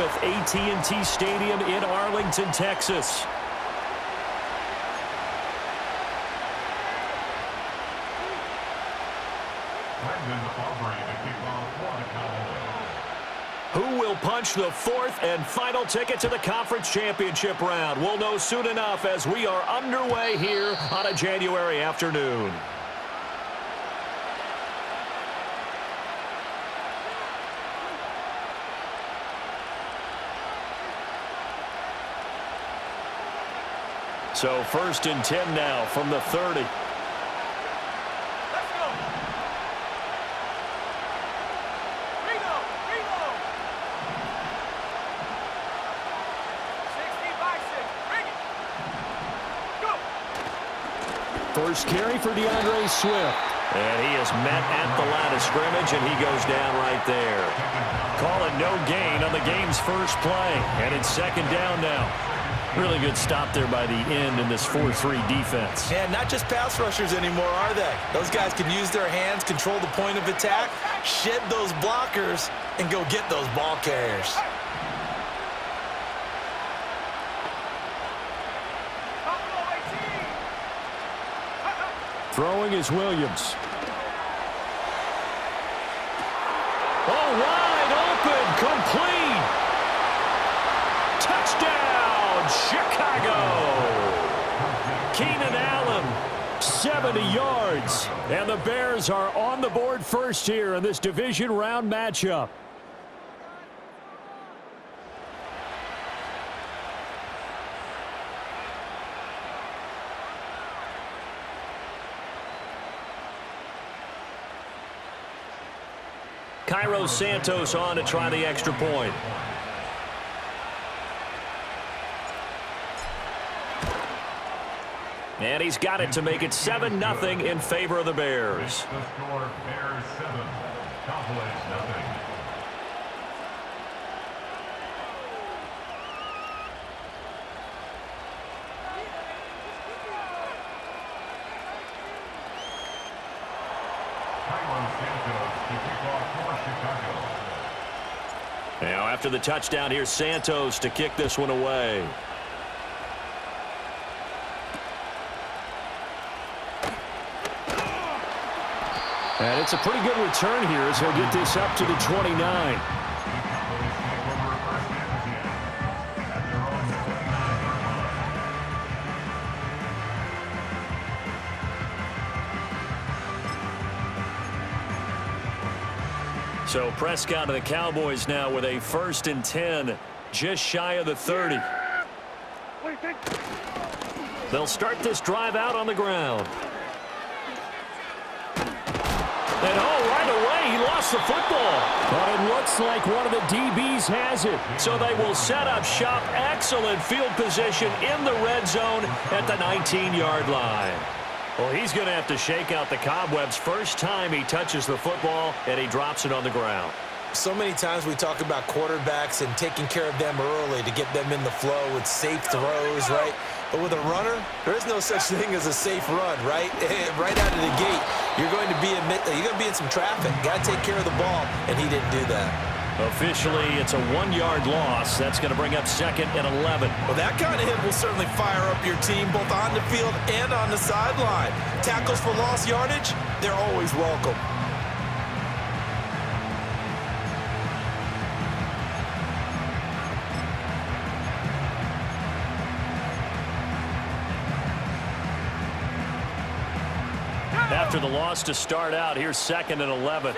of AT&T Stadium in Arlington, Texas. Who will punch the fourth and final ticket to the conference championship round? We'll know soon enough as we are underway here on a January afternoon. So 1st and 10 now from the 30. First carry for DeAndre Swift. And he is met at the line of scrimmage, and he goes down right there. Call it no gain on the game's first play. And it's 2nd down now. Really good stop there by the end in this 4-3 defense. And not just pass rushers anymore, are they? Those guys can use their hands, control the point of attack, shed those blockers, and go get those ball carriers. Throwing is Williams. Oh, wide open, complete. Touchdown, Chicago. Keenan Allen, 70 yards. And the Bears are on the board first here in this division round matchup. Cairo Santos on to try the extra point. And he's got it to make it 7-0 in favor of the Bears. The score, Bears 7, Cowboys 0. Now after the touchdown, here's Santos to kick this one away. And it's a pretty good return here as he'll get this up to the 29. So Prescott and the Cowboys now with a 1st and 10, just shy of the 30. They'll start this drive out on the ground. And right away, he lost the football. But it looks like one of the DBs has it. So they will set up shop. Excellent field position in the red zone at the 19-yard line. Well, he's going to have to shake out the cobwebs first time he touches the football, and he drops it on the ground. So many times we talk about quarterbacks and taking care of them early to get them in the flow with safe throws, right? But with a runner, there is no such thing as a safe run, right? Right out of the gate, you're going to be in some traffic. Got to take care of the ball, and he didn't do that. Officially, it's a 1-yard loss. That's going to bring up 2nd and 11. Well, that kind of hit will certainly fire up your team both on the field and on the sideline. Tackles for lost yardage, they're always welcome. After the loss to start out, here's 2nd and 11.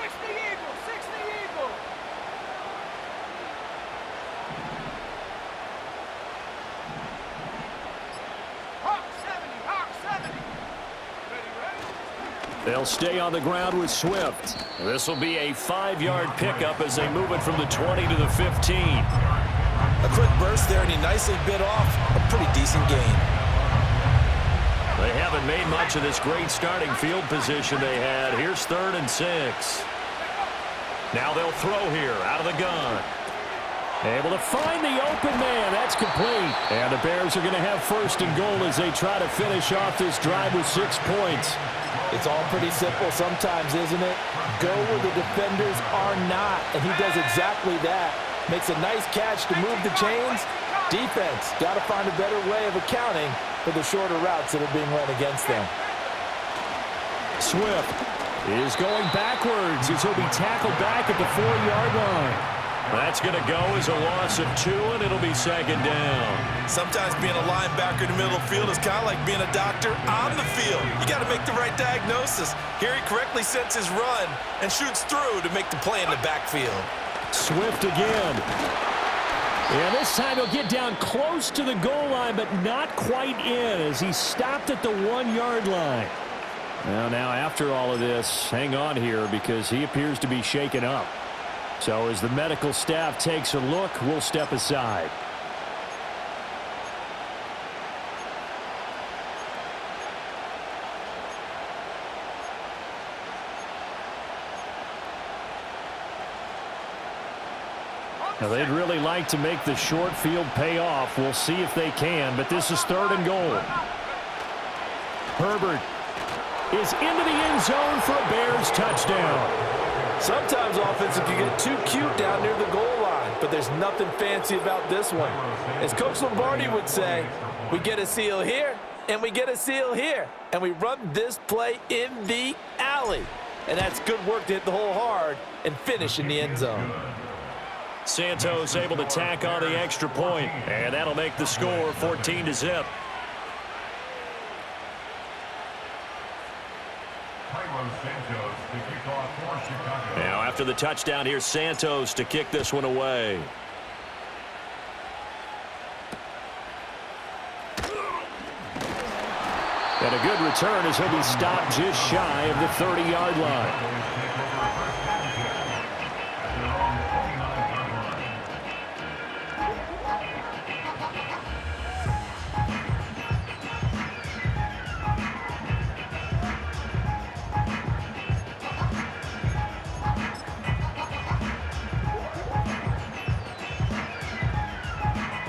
They'll stay on the ground with Swift. This will be a 5-yard pickup as they move it from the 20 to the 15. A quick burst there, and he nicely bit off a pretty decent gain. They haven't made much of this great starting field position they had. Here's 3rd and 6. Now they'll throw here out of the gun. Able to find the open man. That's complete. And the Bears are going to have 1st and goal as they try to finish off this drive with 6 points. It's all pretty simple sometimes, isn't it? Go where the defenders are not, and he does exactly that. Makes a nice catch to move the chains. Defense got to find a better way of accounting for the shorter routes that are being run against them. Swift is going backwards as he'll be tackled back at the 4-yard line. That's going to go as a loss of 2, and it'll be second down. Sometimes being a linebacker in the middle of the field is kind of like being a doctor on the field. You got to make the right diagnosis. Here he correctly sets his run and shoots through to make the play in the backfield. Swift again. And this time he'll get down close to the goal line, but not quite in as he stopped at the 1-yard line. Now after all of this, hang on here because he appears to be shaken up. So as the medical staff takes a look, we'll step aside. Now they'd really like to make the short field pay off. We'll see if they can, but this is 3rd and goal. Herbert is into the end zone for a Bears touchdown. Sometimes offenses can get too cute down near the goal line, but there's nothing fancy about this one. As Coach Lombardi would say, we get a seal here, and we get a seal here, and we run this play in the alley. And that's good work to hit the hole hard and finish in the end zone. Santos able to tack on the extra point, and that'll make the score 14-0. Now after the touchdown, here's Santos to kick this one away. And a good return as he'll be stopped just shy of the 30-yard line.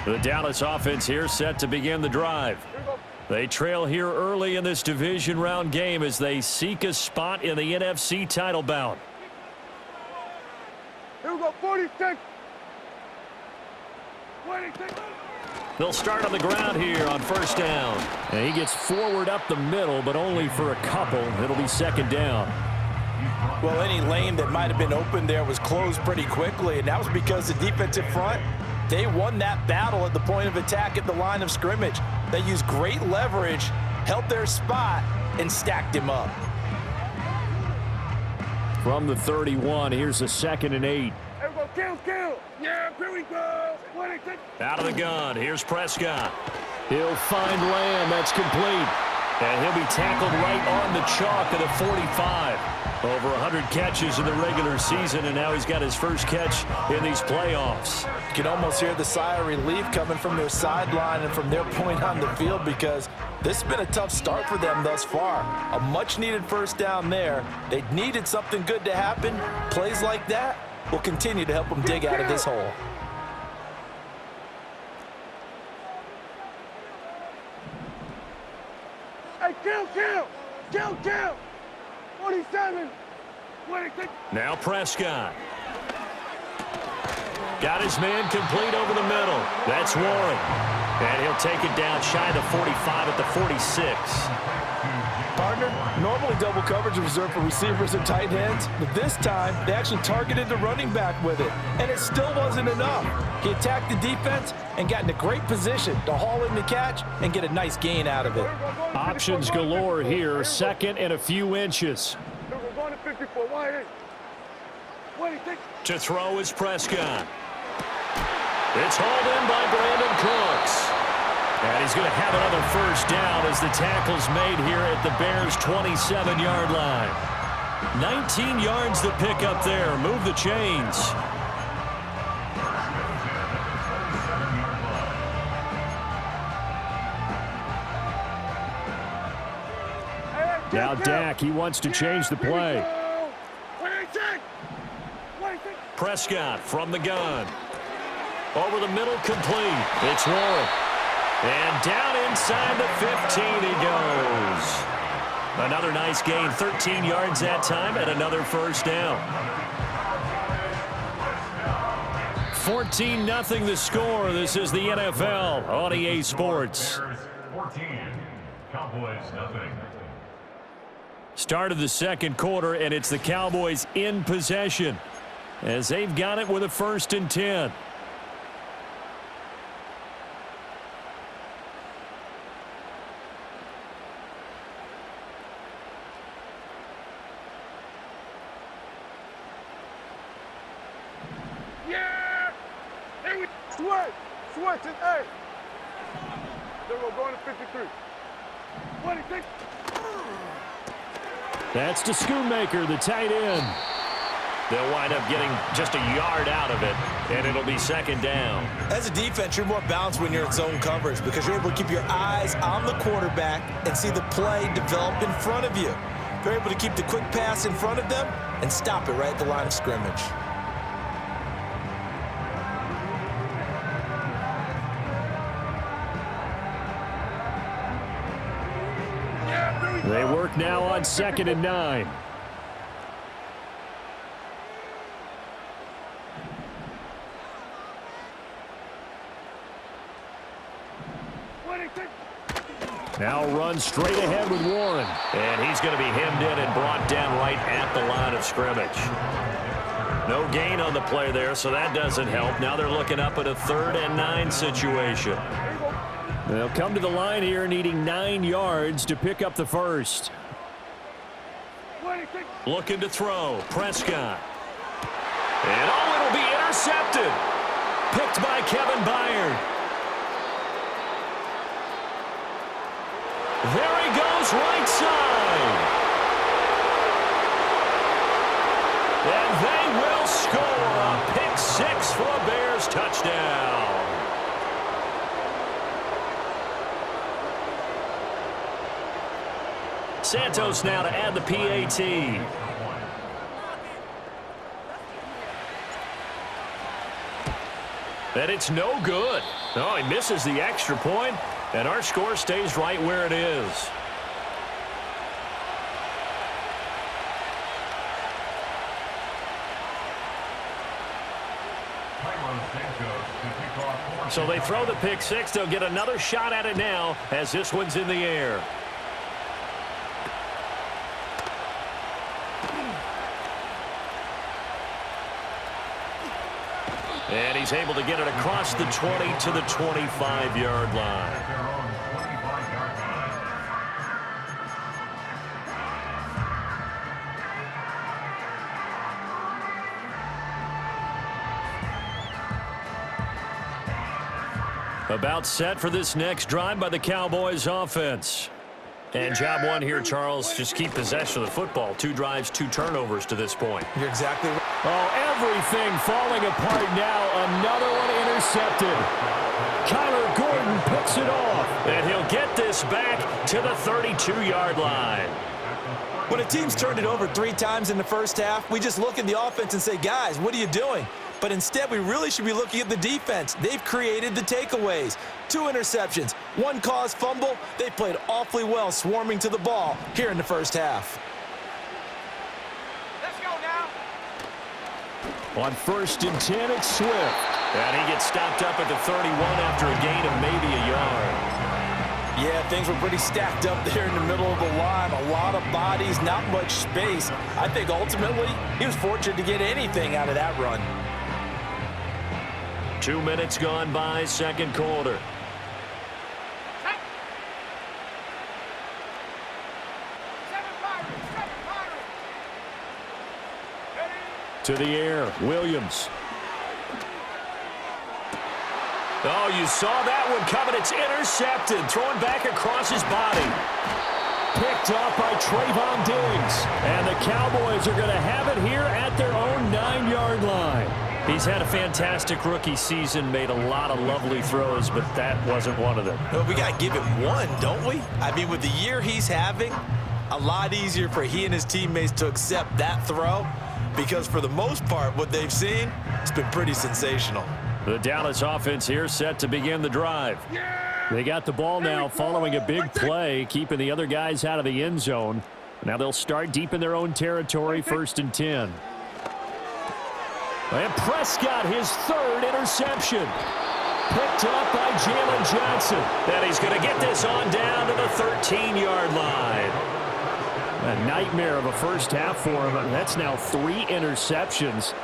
The Dallas offense here set to begin the drive. They trail here early in this division round game as they seek a spot in the NFC title bout. Here we go, 46. 26. They'll start on the ground here on 1st down. And he gets forward up the middle, but only for a couple. It'll be 2nd down. Well, any lane that might have been open there was closed pretty quickly, and that was because the defensive front, they won that battle at the point of attack at the line of scrimmage. They used great leverage, held their spot, and stacked him up. From the 31, here's a 2nd and 8. Here we go, kill. Yeah, here we go. 26. Out of the gun, here's Prescott. He'll find Lamb, that's complete. And he'll be tackled right on the chalk of the 45. Over 100 catches in the regular season, and now he's got his first catch in these playoffs. You can almost hear the sigh of relief coming from their sideline and from their point on the field because this has been a tough start for them thus far. A much-needed 1st down there. They needed something good to happen. Plays like that will continue to help them dig out of this hole. Hey, kill. 47. 26. Now Prescott. Got his man complete over the middle. That's Warren. And he'll take it down shy of the 45 at the 46. Partner, normally double coverage is reserved for receivers and tight ends, but this time they actually targeted the running back with it, and it still wasn't enough. He attacked the defense and got in a great position to haul in the catch and get a nice gain out of it. Options galore here, 2nd and a few inches. Going to 54. 26. To throw is Prescott. It's hauled in by Brandon Cooks. And he's going to have another 1st down as the tackle's made here at the Bears' 27-yard line. 19 yards to pick up there. Move the chains. Now Dak, he wants to change the play. Prescott from the gun. Over the middle, complete. It's Warren. And down inside the 15 he goes. Another nice gain, 13 yards that time, and another 1st down. 14-0 the score. This is the NFL on EA Sports. Bears 14, Cowboys nothing. Start of the second quarter, and it's the Cowboys in possession as they've got it with a 1st and 10. Yeah! Hey, we switch it, hey! Then we're going to 53. 26. That's to Schoonmaker, the tight end. They'll wind up getting just a yard out of it, and it'll be 2nd down. As a defense, you're more balanced when you're in zone coverage because you're able to keep your eyes on the quarterback and see the play develop in front of you. They're able to keep the quick pass in front of them and stop it right at the line of scrimmage. They work now on 2nd and 9. Now run straight ahead with Warren. And he's going to be hemmed in and brought down right at the line of scrimmage. No gain on the play there, so that doesn't help. Now they're looking up at a 3rd and 9 situation. They'll come to the line here needing 9 yards to pick up the first. Looking to throw. Prescott. And it'll be intercepted. Picked by Kevin Byard. There he goes, right side. And they will score a pick 6 for a Bears touchdown. Santos now to add the PAT. And it's no good. Oh, he misses the extra point, and our score stays right where it is. So they throw the pick 6. They'll get another shot at it now as this one's in the air. And he's able to get it across the 20 to the 25-yard line. About set for this next drive by the Cowboys offense. And job one here, Charles, just keep possession of the football. 2 drives, 2 turnovers to this point. You're exactly right. Oh, everything falling apart now. Another one intercepted. Kyler Gordon picks it off. And he'll get this back to the 32-yard line. When a team's turned it over 3 times in the first half, we just look at the offense and say, guys, what are you doing? But instead, we really should be looking at the defense. They've created the takeaways. 2 interceptions, 1 caused fumble. They played awfully well swarming to the ball here in the first half. Let's go now. On 1st and 10, it's Swift. And he gets stopped up at the 31 after a gain of maybe a yard. Yeah, things were pretty stacked up there in the middle of the line. A lot of bodies, not much space. I think ultimately he was fortunate to get anything out of that run. 2 minutes gone by, second quarter. To the air, Williams. Oh, you saw that one coming. It's intercepted. Thrown back across his body. Picked off by Trayvon Diggs. And the Cowboys are going to have it here at their own 9-yard line. He's had a fantastic rookie season, made a lot of lovely throws, but that wasn't one of them. Well, we got to give him one, don't we? I mean, with the year he's having, a lot easier for he and his teammates to accept that throw because for the most part, what they've seen, it's been pretty sensational. The Dallas offense here set to begin the drive. They got the ball now following a big play, keeping the other guys out of the end zone. Now they'll start deep in their own territory, 1st and 10. And Prescott, his third interception. Picked up by Jalen Johnson. And he's going to get this on down to the 13-yard line. A nightmare of a first half for him. That's now 3 interceptions.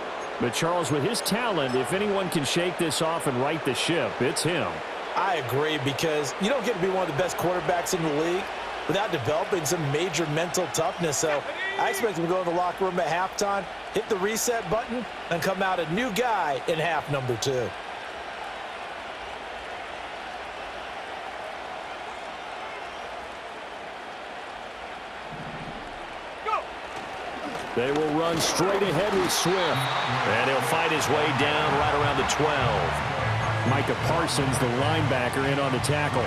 But Charles, with his talent, if anyone can shake this off and right the ship, it's him. I agree, because you don't get to be one of the best quarterbacks in the league without developing some major mental toughness. So I expect him to go in the locker room at halftime, hit the reset button, and come out a new guy in half number 2. They will run straight ahead with Swift. And he'll fight his way down right around the 12. Micah Parsons, the linebacker, in on the tackle.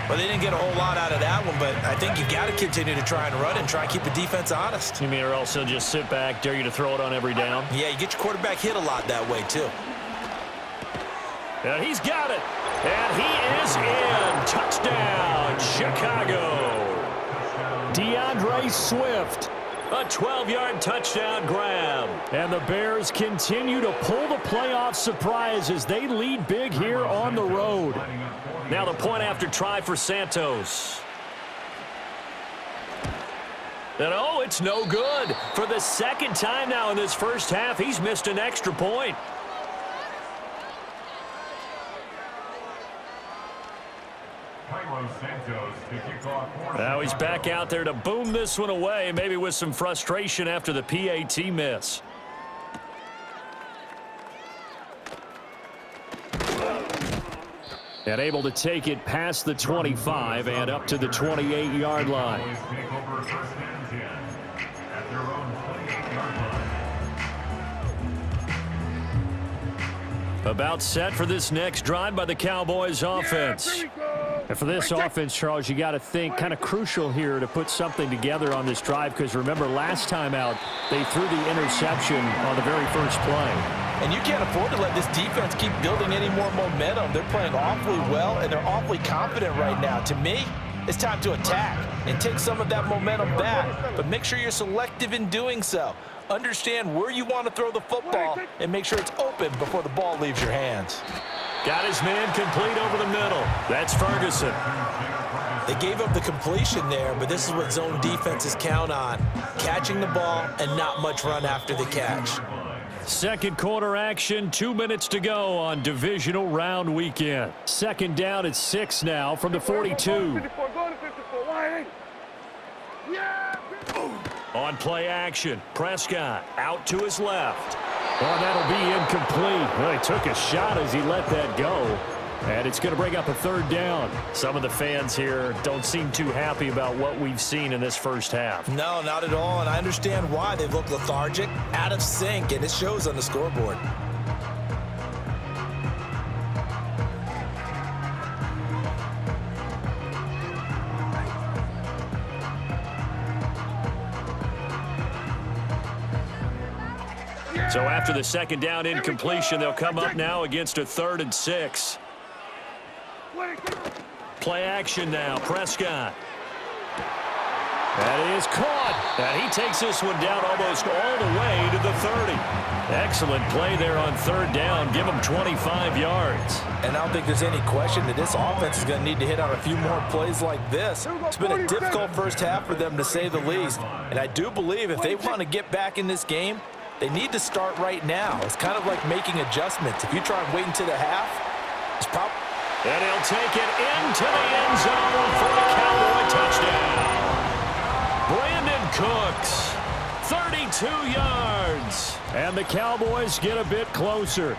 Well, they didn't get a whole lot out of that one, but I think you've got to continue to try and run and try and keep the defense honest. You mean, or else he'll just sit back, dare you to throw it on every down? Yeah, you get your quarterback hit a lot that way, too. And he's got it. And he is in. Touchdown, Chicago. DeAndre Swift. A 12-yard touchdown grab. And the Bears continue to pull the playoff surprise as they lead big here on the road. Now the point after try for Santos. And oh, it's no good. For the second time now in this first half, he's missed an extra point. Now he's back out there to boom this one away, maybe with some frustration after the PAT miss. And able to take it past the 25 and up to the 28-yard line. About set for this next drive by the Cowboys offense. And for this offense, Charles, you got to think kind of crucial here to put something together on this drive, because remember last time out they threw the interception on the very first play. And you can't afford to let this defense keep building any more momentum. They're playing awfully well, and they're awfully confident right now. To me, it's time to attack and take some of that momentum back, but make sure you're selective in doing so. Understand where you want to throw the football and make sure it's open before the ball leaves your hands. Got his man complete over the middle. That's Ferguson. They gave up the completion there, but this is what zone defenses count on. Catching the ball and not much run after the catch. Second quarter action, 2 minutes to go on divisional round weekend. Second down at 6 now from the 42. On play action, Prescott out to his left. Oh, that'll be incomplete. Well, he took a shot as he let that go. And it's going to bring up a third down. Some of the fans here don't seem too happy about what we've seen in this first half. No, not at all, and I understand why. They've looked lethargic, out of sync, and it shows on the scoreboard. So after the second down incompletion, they'll come up now against a 3rd and 6. Play action now, Prescott. That is caught. And he takes this one down almost all the way to the 30. Excellent play there on 3rd down. Give him 25 yards. And I don't think there's any question that this offense is going to need to hit on a few more plays like this. It's been a difficult first half for them, to say the least. And I do believe if they want to get back in this game, they need to start right now. It's kind of like making adjustments. If you try and wait until the half, it's probably... And he'll take it into the end zone for a Cowboy touchdown. Brandon Cooks, 32 yards. And the Cowboys get a bit closer.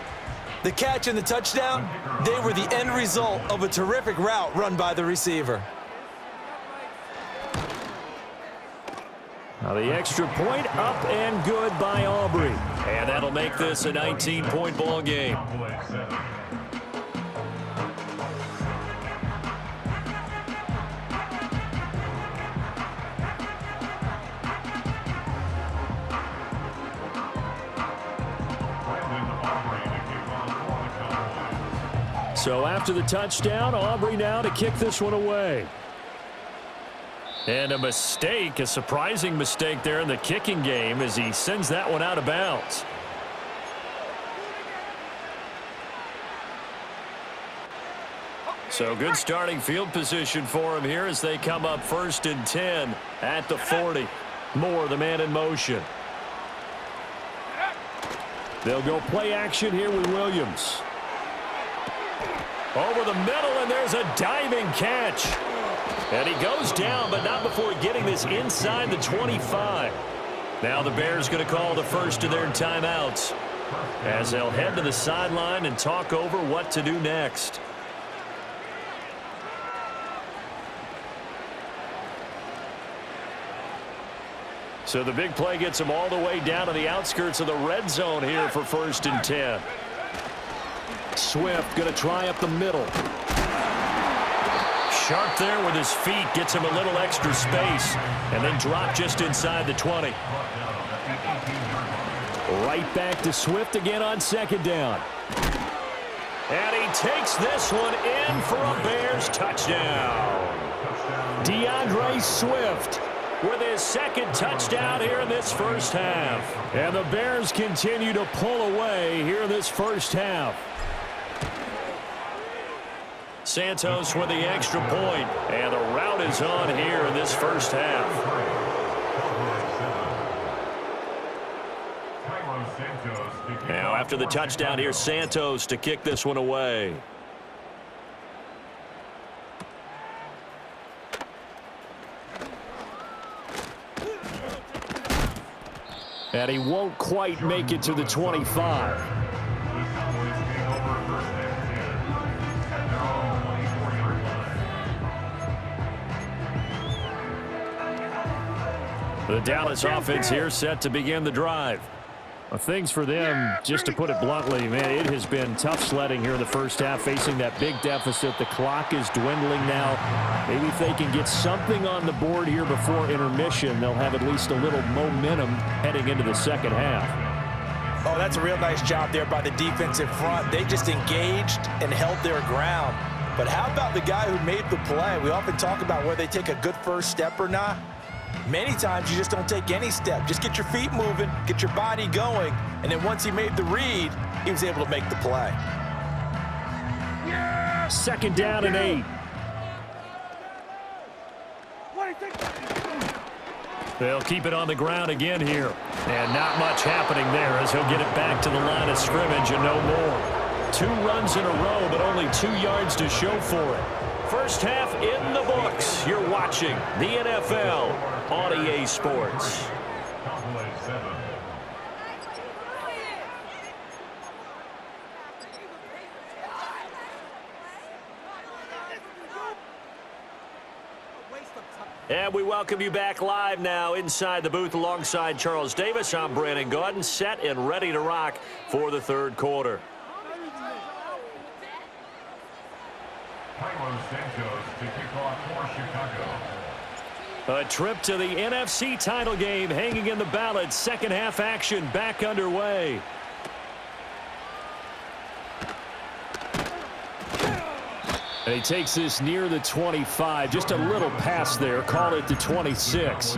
The catch and the touchdown, they were the end result of a terrific route run by the receiver. Now the extra point up and good by Aubrey. And that'll make this a 19-point ball game. So after the touchdown, Aubrey now to kick this one away. And a mistake, a surprising mistake there in the kicking game as he sends that one out of bounds. So good starting field position for him here as they come up 1st and 10 at the 40. Moore, the man in motion. They'll go play action here with Williams. Over the middle, and there's a diving catch. And he goes down, but not before getting this inside the 25. Now the Bears going to call the first of their timeouts as they'll head to the sideline and talk over what to do next. So the big play gets them all the way down to the outskirts of the red zone here for 1st and 10. Swift going to try up the middle. Sharp there with his feet, gets him a little extra space, and then drop just inside the 20. Right back to Swift again on 2nd down. And he takes this one in for a Bears touchdown. DeAndre Swift with his 2nd touchdown here in this first half. And the Bears continue to pull away here in this first half. Santos with the extra point, and the route is on here in this first half. Now after the touchdown here, Santos to kick this one away. And he won't quite make it to the 25. The Dallas offense here set to begin the drive. Well, things for them, just to put it bluntly, man, it has been tough sledding here in the first half, facing that big deficit. The clock is dwindling now. Maybe if they can get something on the board here before intermission, they'll have at least a little momentum heading into the second half. Oh, that's a real nice job there by the defensive front. They just engaged and held their ground. But how about the guy who made the play? We often talk about whether they take a good first step or not. Many times you just don't take any step. Just get your feet moving, get your body going, and then once he made the read, he was able to make the play. 2nd down and 8. They'll keep it on the ground again here. And not much happening there as he'll get it back to the line of scrimmage and no more. 2 runs in a row, but only 2 yards to show for it. First half in the books. You're watching the NFL on EA Sports. And we welcome you back live now inside the booth alongside Charles Davis. I'm Brandon Gaudin, set and ready to rock for the 3rd quarter. A trip to the NFC title game hanging in the balance. Second half action back underway. And he takes this near the 25. Just a little pass there. Call it the 26.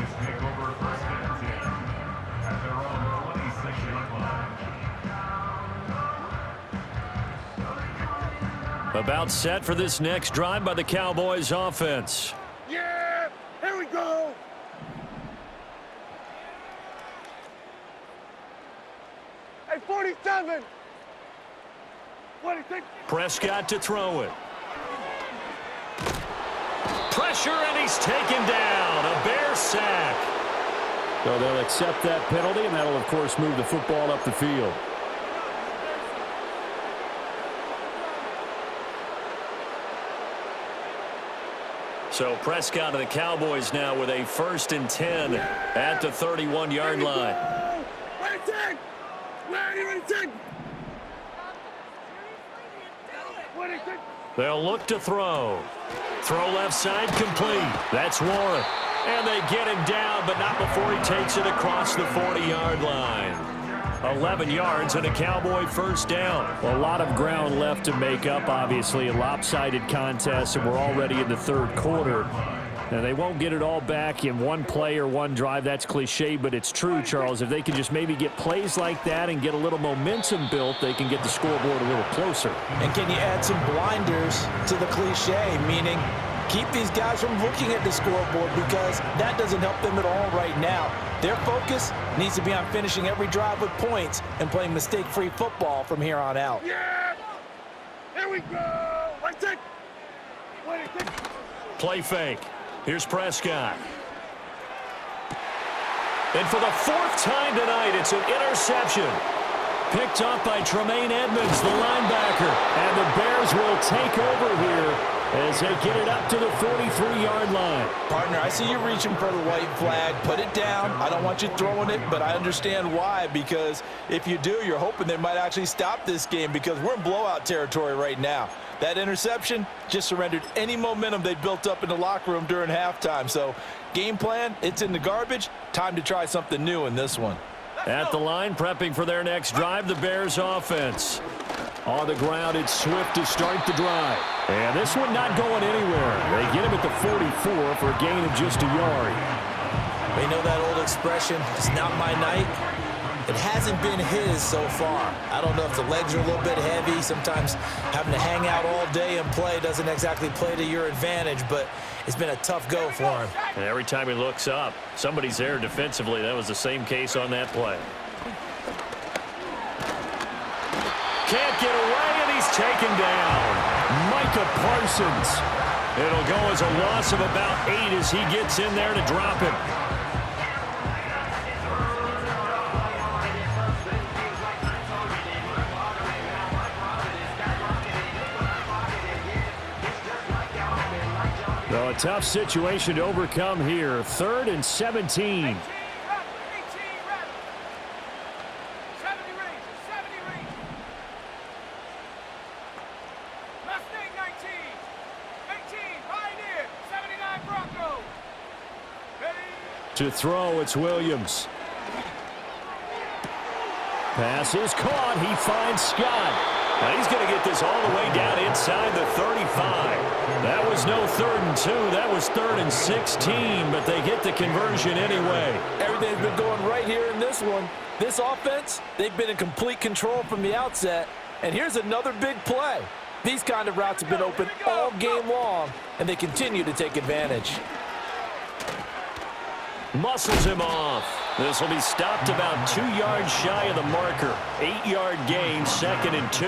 About set for this next drive by the Cowboys offense. Yeah, here we go. Hey, 47. What do you think? Prescott to throw it. Pressure, and he's taken down. A Bear sack. So they'll accept that penalty, and that'll, of course, move the football up the field. So Prescott and the Cowboys now with a 1st and 10 at the 31-yard line. They'll look to throw. Throw left side complete. That's Warren. And they get him down, but not before he takes it across the 40-yard line. 11 yards and a Cowboy first down. Well, a lot of ground left to make up, obviously. A lopsided contest, and we're already in the 3rd quarter. And they won't get it all back in one play or one drive. That's cliche, but it's true, Charles. If they can just maybe get plays like that and get a little momentum built, they can get the scoreboard a little closer. And can you add some blinders to the cliche, meaning keep these guys from looking at the scoreboard, because that doesn't help them at all right now. Their focus needs to be on finishing every drive with points and playing mistake-free football from here on out. Yeah! Here we go! Right take! Wait, take. Play fake. Here's Prescott. And for the fourth time tonight, it's an interception. Picked up by Tremaine Edmonds, the linebacker. And the Bears will take over here as they get it up to the 43-yard line. Partner, I see you reaching for the white flag. Put it down. I don't want you throwing it, but I understand why, because if you do, you're hoping they might actually stop this game, because we're in blowout territory right now. That interception just surrendered any momentum they built up in the locker room during halftime. So game plan, it's in the garbage. Time to try something new in this one. At the line, prepping for their next drive, the Bears offense. On the ground, it's Swift to start the drive. And this one not going anywhere. They get him at the 44 for a gain of just a yard. We know that old expression, it's not my night. It hasn't been his so far. I don't know if the legs are a little bit heavy. Sometimes having to hang out all day and play doesn't exactly play to your advantage, but it's been a tough go for him. And every time he looks up, somebody's there defensively. That was the same case on that play. Can't get away, and he's taken down. Micah Parsons. It'll go as a loss of about 8 as he gets in there to drop him. So a tough situation to overcome here. 3rd and 17. To throw, it's Williams. Pass is caught. He finds Scott. Now he's going to get this all the way down inside the 35. That was no 3rd and 2. That was 3rd and 16, but they get the conversion anyway. Everything's been going right here in this one. This offense, they've been in complete control from the outset. And here's another big play. These kind of routes have been open all game long, and they continue to take advantage. Muscles him off. This will be stopped about 2 yards shy of the marker. 8-yard gain, 2nd and 2.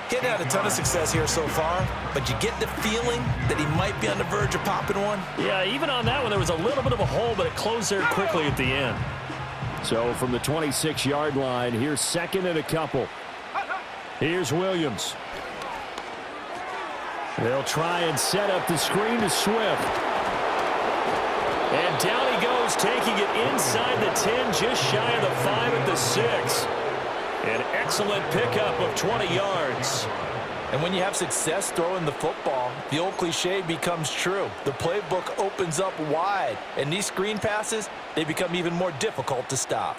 Getting had a ton of success here so far, but you get the feeling that he might be on the verge of popping one. Yeah, even on that one, there was a little bit of a hole, but it closed there quickly at the end. So from the 26-yard line, here's 2nd and a couple. Here's Williams. They'll try and set up the screen to Swift. And down he goes, taking it inside the 10, just shy of the 5 at the 6. An excellent pickup of 20 yards. And when you have success throwing the football, the old cliche becomes true. The playbook opens up wide, and these screen passes, they become even more difficult to stop.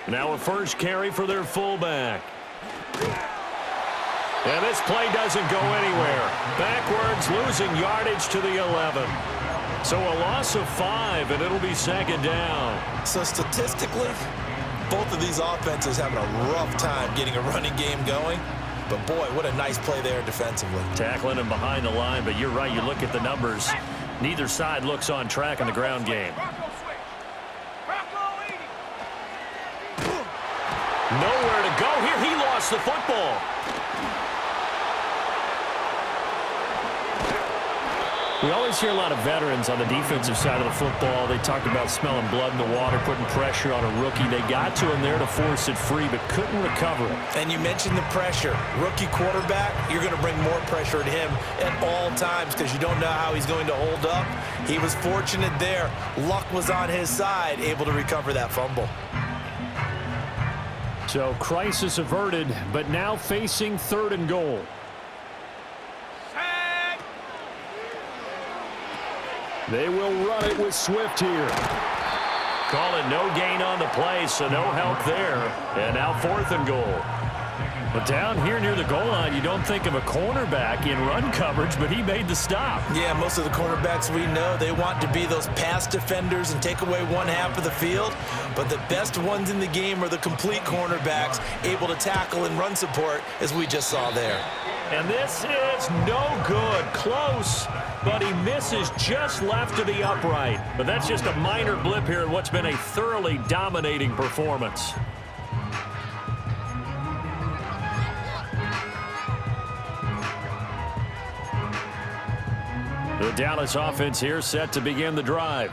Now a first carry for their fullback. And this play doesn't go anywhere. Backwards, losing yardage to the 11. So a loss of 5, and it'll be 2nd down. So statistically, both of these offenses having a rough time getting a running game going. But boy, what a nice play there defensively. Tackling him behind the line, but you're right, you look at the numbers. Neither side looks on track in the ground game. Nowhere to go here. He lost the football. We always hear a lot of veterans on the defensive side of the football. They talked about smelling blood in the water, putting pressure on a rookie. They got to him there to force it free, but couldn't recover it. And you mentioned the pressure. Rookie quarterback, you're going to bring more pressure to him at all times because you don't know how he's going to hold up. He was fortunate there. Luck was on his side, able to recover that fumble. So crisis averted, but now facing 3rd and goal. They will run it with Swift here. Call it no gain on the play, so no help there. And now 4th and goal. But down here near the goal line, you don't think of a cornerback in run coverage, but he made the stop. Yeah, most of the cornerbacks we know, they want to be those pass defenders and take away one half of the field. But the best ones in the game are the complete cornerbacks, able to tackle and run support, as we just saw there. And this is no good. Close, but he misses just left of the upright. But that's just a minor blip here in what's been a thoroughly dominating performance. The Dallas offense here set to begin the drive.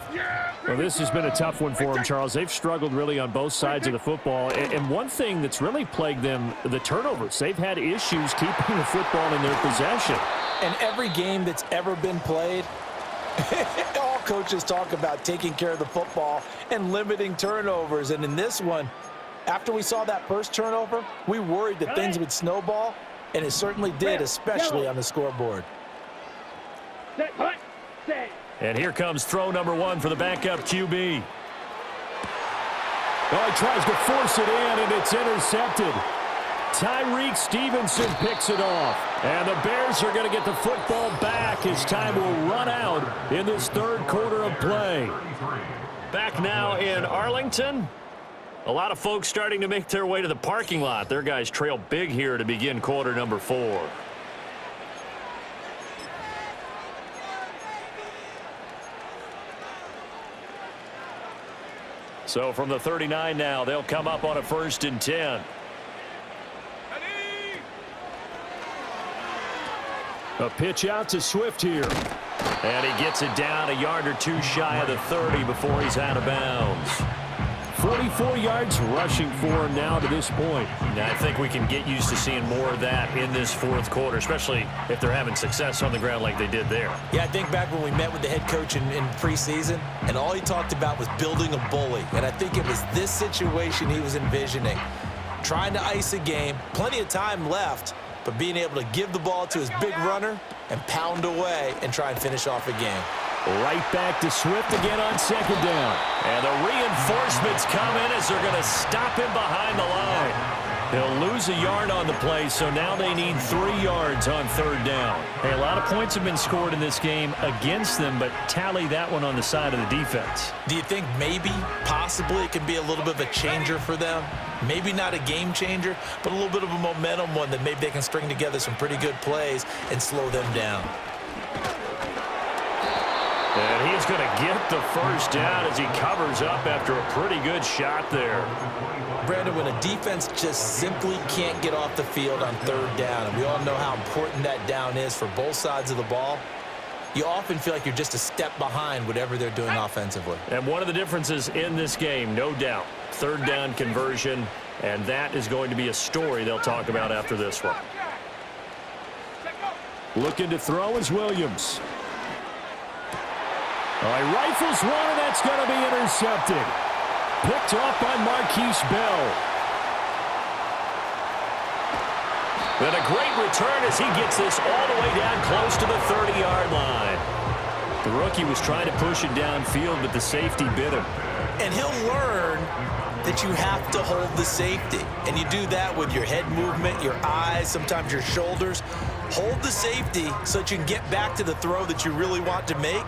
Well, this has been a tough one for them, Charles. They've struggled really on both sides of the football. And one thing that's really plagued them, the turnovers. They've had issues keeping the football in their possession. And every game that's ever been played, all coaches talk about taking care of the football and limiting turnovers. And in this one, after we saw that first turnover, we worried that things would snowball, and it certainly did, especially on the scoreboard. And here comes throw number 1 for the backup QB. Oh, he tries to force it in, and it's intercepted. Tyreek Stevenson picks it off. And the Bears are going to get the football back as time will run out in this 3rd quarter of play. Back now in Arlington. A lot of folks starting to make their way to the parking lot. Their guys trail big here to begin quarter number 4. So from the 39 now, they'll come up on a 1st and 10. A pitch out to Swift here. And he gets it down a yard or 2 shy of the 30 before he's out of bounds. 44 yards rushing for him now to this point. Now, I think we can get used to seeing more of that in this 4th quarter, especially if they're having success on the ground like they did there. Yeah, I think back when we met with the head coach in preseason, and all he talked about was building a bully. And I think it was this situation he was envisioning. Trying to ice a game, plenty of time left, but being able to give the ball to his big runner and pound away and try and finish off a game. Right back to Swift again on 2nd down. And the reinforcements come in as they're going to stop him behind the line. He'll lose a yard on the play, so now they need 3 yards on 3rd down. Hey, a lot of points have been scored in this game against them, but tally that one on the side of the defense. Do you think maybe, possibly, it could be a little bit of a changer for them? Maybe not a game changer, but a little bit of a momentum one that maybe they can string together some pretty good plays and slow them down. And he's going to get the 1st down as he covers up after a pretty good shot there. Brandon, when a defense just simply can't get off the field on 3rd down, and we all know how important that down is for both sides of the ball, you often feel like you're just a step behind whatever they're doing offensively. And one of the differences in this game, no doubt, 3rd down conversion, and that is going to be a story they'll talk about after this one. Looking to throw is Williams. He rifles one, and that's going to be intercepted. Picked off by Marquise Bell. Then a great return as he gets this all the way down close to the 30-yard line. The rookie was trying to push it downfield, but the safety bit him. And he'll learn that you have to hold the safety. And you do that with your head movement, your eyes, sometimes your shoulders. Hold the safety so that you can get back to the throw that you really want to make.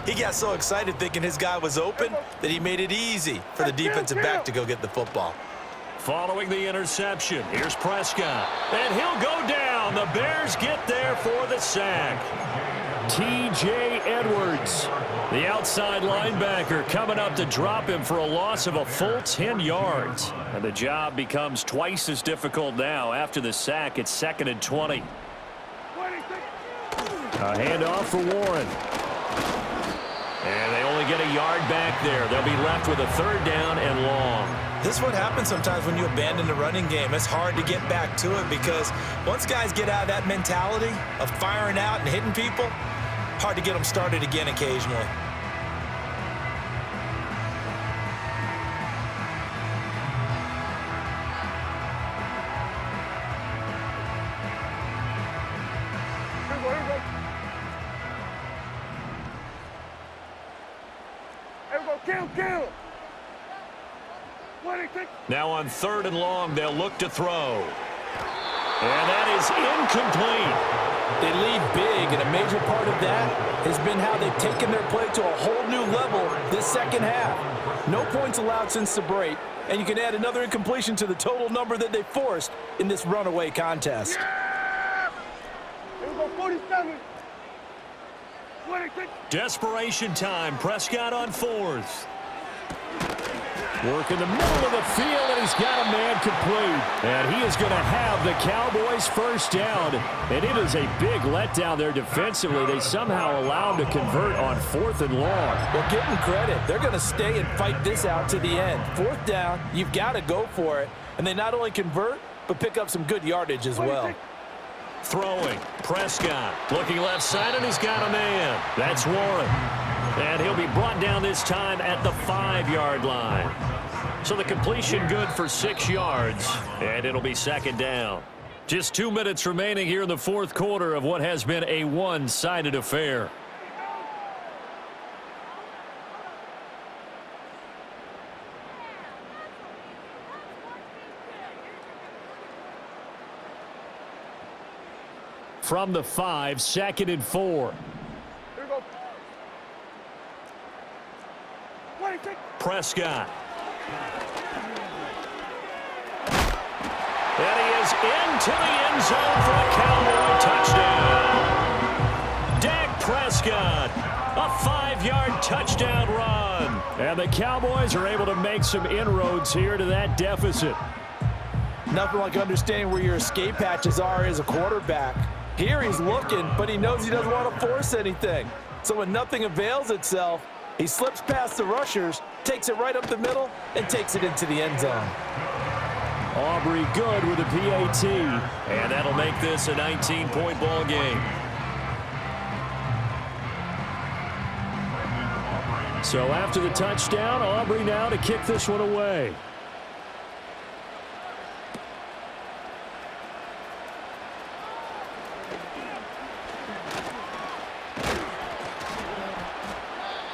He got so excited thinking his guy was open that he made it easy for the defensive back to go get the football. Following the interception, here's Prescott. And he'll go down. The Bears get there for the sack. T.J. Edwards, the outside linebacker, coming up to drop him for a loss of a full 10 yards. And the job becomes twice as difficult now. After the sack, it's 2nd and 20. A handoff for Warren. And they only get a yard back there. They'll be left with a 3rd down and long. This is what happens sometimes when you abandon the running game. It's hard to get back to it because once guys get out of that mentality of firing out and hitting people, hard to get them started again occasionally. go, here we go. Here we go, kill. Now on 3rd and long, they'll look to throw. And that is incomplete. They lead big, and a major part of that has been how they've taken their play to a whole new level this second half. No points allowed since the break, and you can add another incompletion to the total number that they forced in this runaway contest. Yeah! Here we go, 47. Desperation time. Prescott on 4th. Work in the middle of the field, and he's got a man complete. And he is going to have the Cowboys first down. And it is a big letdown there defensively. They somehow allow him to convert on 4th and long. Well, give them credit. They're going to stay and fight this out to the end. 4th down, you've got to go for it. And they not only convert, but pick up some good yardage as well. Throwing. Prescott looking left side, and he's got a man. That's Warren. And he'll be brought down this time at the 5-yard line. So the completion good for 6 yards, and it'll be 2nd down. Just 2 minutes remaining here in the 4th quarter of what has been a one-sided affair. From the 5, 2nd and 4. Here we go. Prescott. And he is into the end zone for a Cowboy touchdown. Dak Prescott, a 5-yard touchdown run. And the Cowboys are able to make some inroads here to that deficit. Nothing like understanding where your escape hatches are as a quarterback. Here he's looking, but he knows he doesn't want to force anything. So when nothing avails itself, he slips past the rushers, takes it right up the middle, and takes it into the end zone. Aubrey good with a PAT, and that'll make this a 19-point ball game. So after the touchdown, Aubrey now to kick this one away.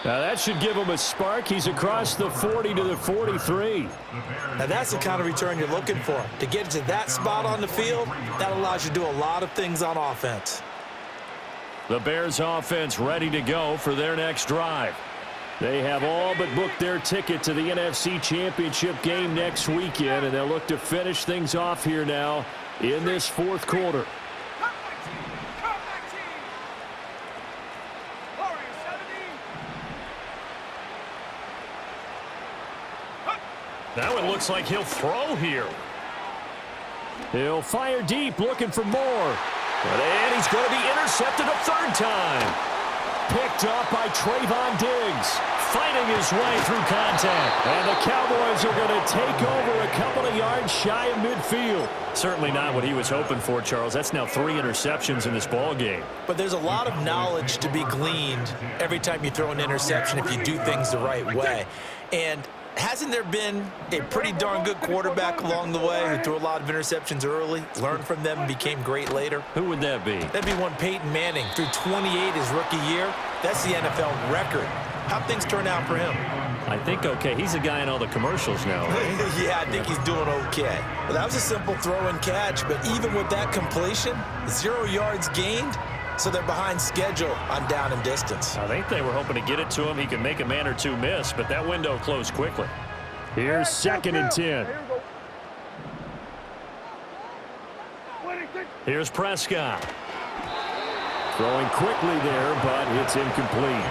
Now that should give him a spark. He's across the 40 to the 43. Now that's the kind of return you're looking for. To get to that spot on the field, that allows you to do a lot of things on offense. The Bears offense ready to go for their next drive. They have all but booked their ticket to the NFC Championship game next weekend, and they'll look to finish things off here now in this 4th quarter. Now it looks like he'll throw here. He'll fire deep, looking for more. And he's going to be intercepted a 3rd time. Picked up by Trayvon Diggs, fighting his way through contact. And the Cowboys are going to take over a couple of yards shy of midfield. Certainly not what he was hoping for, Charles. That's now 3 interceptions in this ball game. But there's a lot of knowledge to be gleaned every time you throw an interception if you do things the right way. And hasn't there been a pretty darn good quarterback along the way who threw a lot of interceptions early, learned from them, and became great later? Who would that be? That'd be one Peyton Manning. Threw 28 his rookie year. That's the NFL record. How'd things turn out for him? I think okay. He's the guy in all the commercials now, right? Yeah, I think he's doing okay. Well, that was a simple throw and catch, but even with that completion, 0 yards gained, so they're behind schedule on down and distance. I think they were hoping to get it to him. He can make a man or two miss, but that window closed quickly. Here's 2nd and 10. Here's Prescott. Throwing quickly there, but it's incomplete.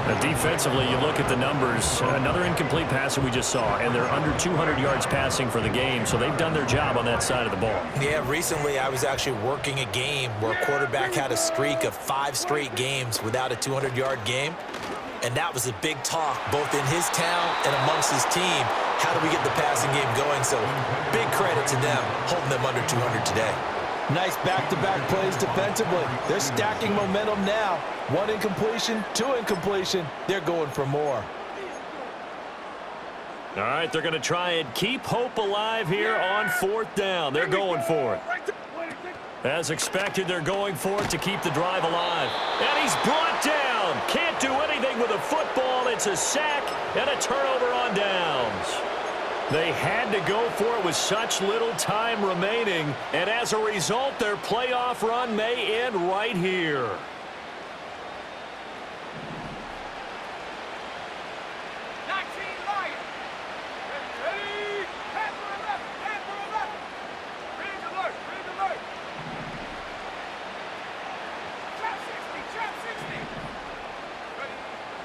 Now defensively, you look at the numbers. Another incomplete pass that we just saw, and they're under 200 yards passing for the game, so they've done their job on that side of the ball. Yeah, recently I was actually working a game where a quarterback had a streak of 5 straight games without a 200-yard game, and that was a big talk both in his town and amongst his team. How do we get the passing game going? So big credit to them, holding them under 200 today. Nice back-to-back plays defensively. They're stacking momentum now. 1 incompletion, 2 incompletion. They're going for more. All right, they're going to try and keep hope alive here on 4th down. They're going for it. As expected, they're going for it to keep the drive alive. And he's brought down. Can't do anything with a football. It's a sack and a turnover on downs. They had to go for it with such little time remaining. And as a result, their playoff run may end right here.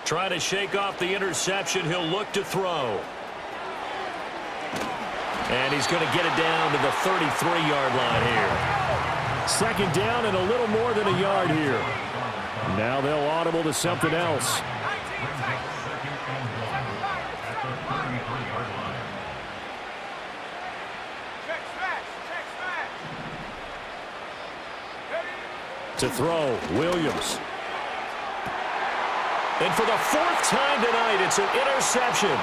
Trying to shake off the interception. He'll look to throw. And he's going to get it down to the 33-yard line here. Second down and a little more than a yard here. Now they'll audible to something else. To throw, Williams. And for the fourth time tonight, it's an interception.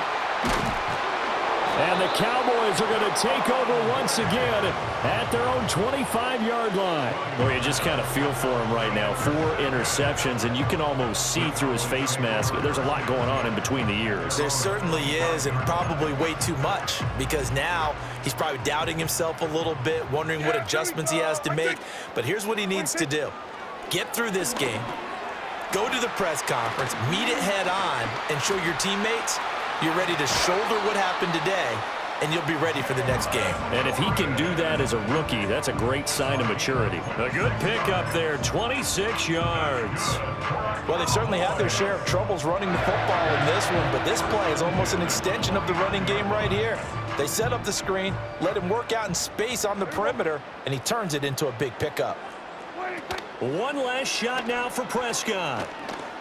And the Cowboys are going to take over once again at their own 25-yard line. Well, you just kind of feel for him right now. 4 interceptions, and you can almost see through his face mask. There's a lot going on in between the ears. There certainly is, and probably way too much, because now he's probably doubting himself a little bit, wondering what adjustments he has to make. But here's what he needs to do. Get through this game. Go to the press conference, meet it head on, and show your teammates you're ready to shoulder what happened today, and you'll be ready for the next game. And if he can do that as a rookie, that's a great sign of maturity. A good pickup there, 26 yards. Well, they've certainly had their share of troubles running the football in this one, but this play is almost an extension of the running game right here. They set up the screen, let him work out in space on the perimeter, and he turns it into a big pickup. One last shot now for Prescott.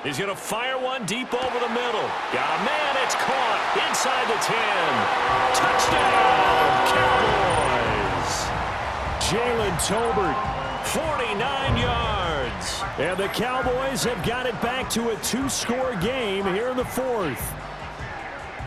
He's going to fire one deep over the middle. Got a man. It's caught inside the 10. Touchdown, Cowboys. Jalen Tolbert, 49 yards. And the Cowboys have got it back to a 2-score game here in the fourth.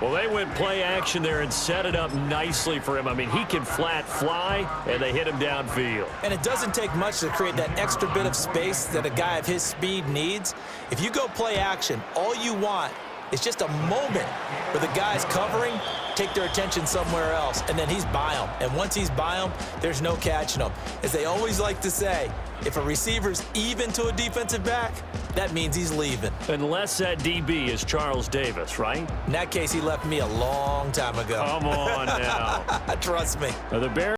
Well, they went play action there and set it up nicely for him. I mean, he can flat fly, and they hit him downfield. And it doesn't take much to create that extra bit of space that a guy of his speed needs. If you go play action, all you want is just a moment where the guy's covering, take their attention somewhere else, and then he's by him. And once he's by him, there's no catching him. As they always like to say, if a receiver's even to a defensive back, that means he's leaving. Unless that DB is Charles Davis, right? In that case, he left me a long time ago. Come on now. Trust me. The Bears